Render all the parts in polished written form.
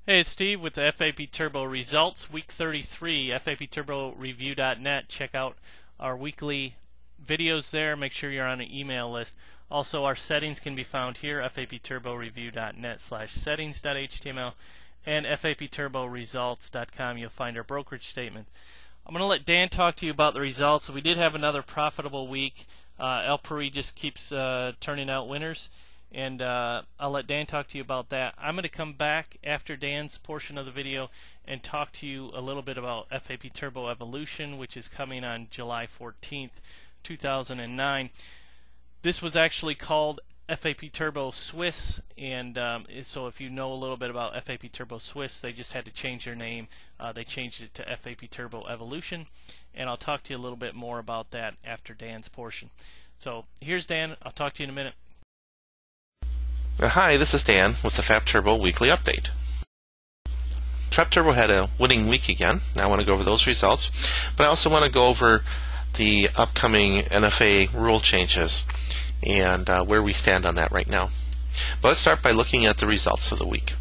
Hey, it's Steve with the FAP Turbo Results, Week 33, FAPTurboReview.net. Check out our weekly videos there. Make sure you're on an email list. Also, our settings can be found here, FAPTurboReview.net/settings.html and FAPTurboResults.com. You'll find our brokerage statement. I'm going to let Dan talk to you about the results. We did have another profitable week. El Pari just keeps turning out winners. And I'll let Dan talk to you about that. I'm going to come back after Dan's portion of the video and talk to you a little bit about FAP Turbo Evolution, which is coming on July 14th, 2009. This was actually called FAP Turbo Swiss, and so if you know a little bit about FAP Turbo Swiss, they just had to change their name. They changed it to FAP Turbo Evolution, and I'll talk to you a little bit more about that after Dan's portion. So here's Dan. I'll talk to you in a minute. Hi, this is Dan with the Fap Turbo Weekly Update. Fap Turbo had a winning week again. I want to go over those results, but I also want to go over the upcoming NFA rule changes and where we stand on that right now. But let's start by looking at the results of the week.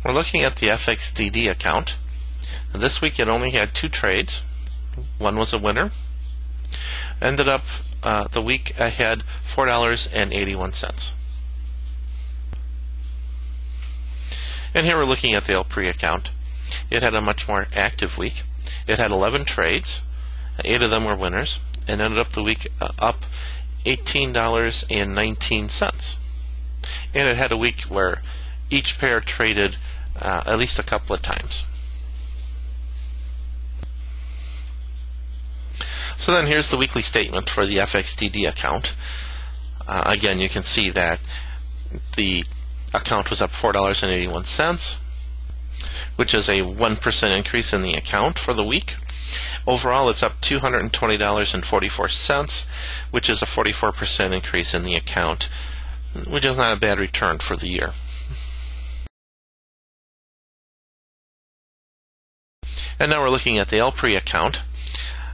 We're looking at the FXDD account. And this week it only had 2 trades. One was a winner. Ended up the week I had $4.81. And here we're looking at the El Pari account. It had a much more active week. It had 11 trades. 8 of them were winners, and ended up the week up $18.19. And it had a week where each pair traded at least a couple of times. So then here's the weekly statement for the FXDD account. Again, you can see that the account was up $4.81, which is a 1% increase in the account for the week. Overall, it's up $220.44, which is a 44% increase in the account, which is not a bad return for the year. And now we're looking at the El Pari account.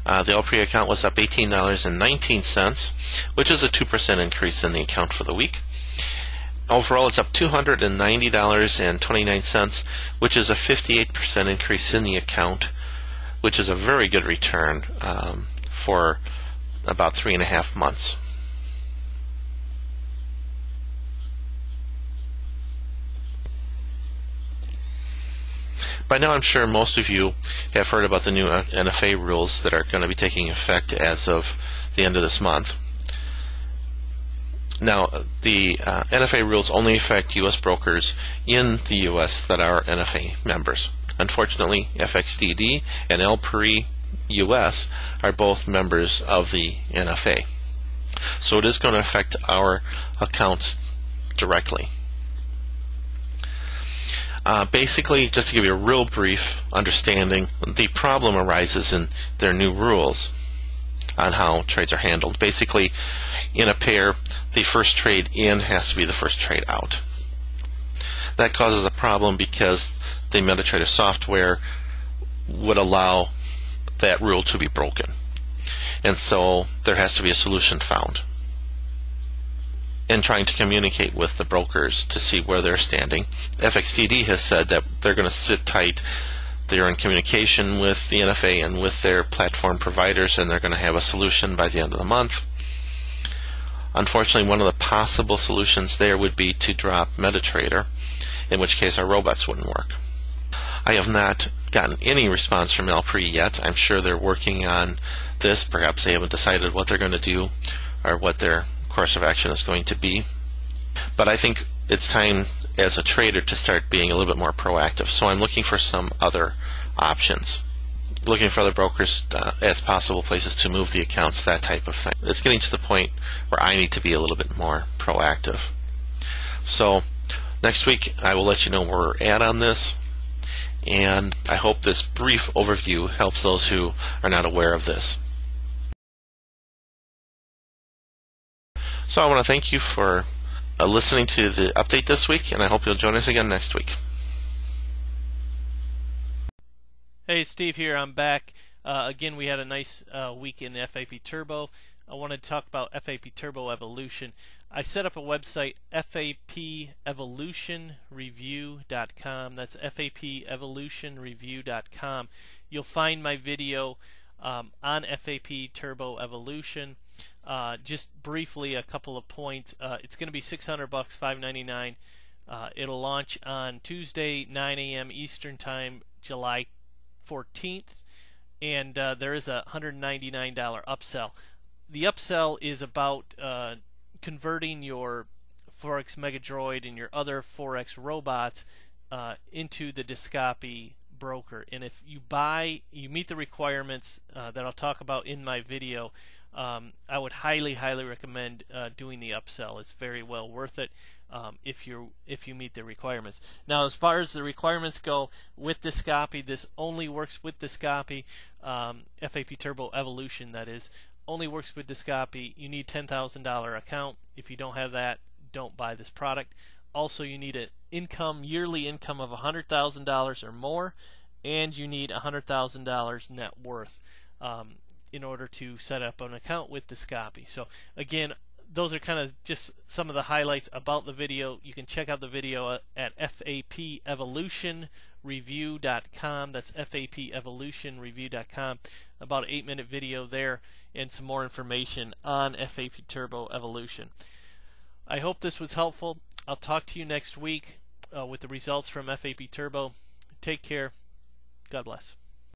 The El Pari account was up $18.19, which is a 2% increase in the account for the week. Overall, it's up $290.29, which is a 58% increase in the account, which is a very good return for about 3.5 months. By now, I'm sure most of you have heard about the new NFA rules that are going to be taking effect as of the end of this month. Now, the NFA rules only affect U.S. brokers in the U.S. that are NFA members. Unfortunately, FXDD and El Pari U.S. are both members of the NFA. So it is going to affect our accounts directly. Basically, just to give you a real brief understanding, the problem arises in their new rules on how trades are handled. Basically, in a pair, the first trade in has to be the first trade out. That causes a problem because the MetaTrader software would allow that rule to be broken. And so there has to be a solution found. And trying to communicate with the brokers to see where they're standing. FXDD has said that they're going to sit tight. They're in communication with the NFA and with their platform providers, and they're going to have a solution by the end of the month. Unfortunately, one of the possible solutions there would be to drop MetaTrader, in which case our robots wouldn't work. I have not gotten any response from El Pari yet. I'm sure they're working on this. Perhaps they haven't decided what they're going to do or what their course of action is going to be. But I think it's time as a trader to start being a little bit more proactive. So I'm looking for some other options. Looking for other brokers as possible places to move the accounts, that type of thing. It's getting to the point where I need to be a little bit more proactive. So next week I will let you know where we're at on this, and I hope this brief overview helps those who are not aware of this. So I want to thank you for listening to the update this week, and I hope you'll join us again next week. Hey, Steve here. I'm back. Again, we had a nice week in FAP Turbo. I wanted to talk about FAP Turbo Evolution. I set up a website, fapevolutionreview.com. That's fapevolutionreview.com. You'll find my video on FAP Turbo Evolution. Just briefly, a couple of points. It's going to be $600, $599. It'll launch on Tuesday, 9 a.m. Eastern Time, July 14th, and there is a $199 upsell. The upsell is about converting your 4X Megadroid and your other 4X robots into the Discopi broker. And if you meet the requirements that I'll talk about in my video, I would highly recommend doing the upsell. It's very well worth it if you meet the requirements. Now, as far as the requirements go with Discopi, this only works with Discopi. FAP Turbo Evolution, that is, only works with Discopi. You need $10,000 account. If you don't have that, don't buy this product. Also, you need an yearly income of $100,000 or more, and you need $100,000 net worth in order to set up an account with Discopi. So again, those are kind of just some of the highlights about the video. You can check out the video at fapevolutionreview.com. That's fapevolutionreview.com. About an 8-minute video there and some more information on FAP Turbo Evolution. I hope this was helpful. I'll talk to you next week with the results from FAP Turbo. Take care. God bless.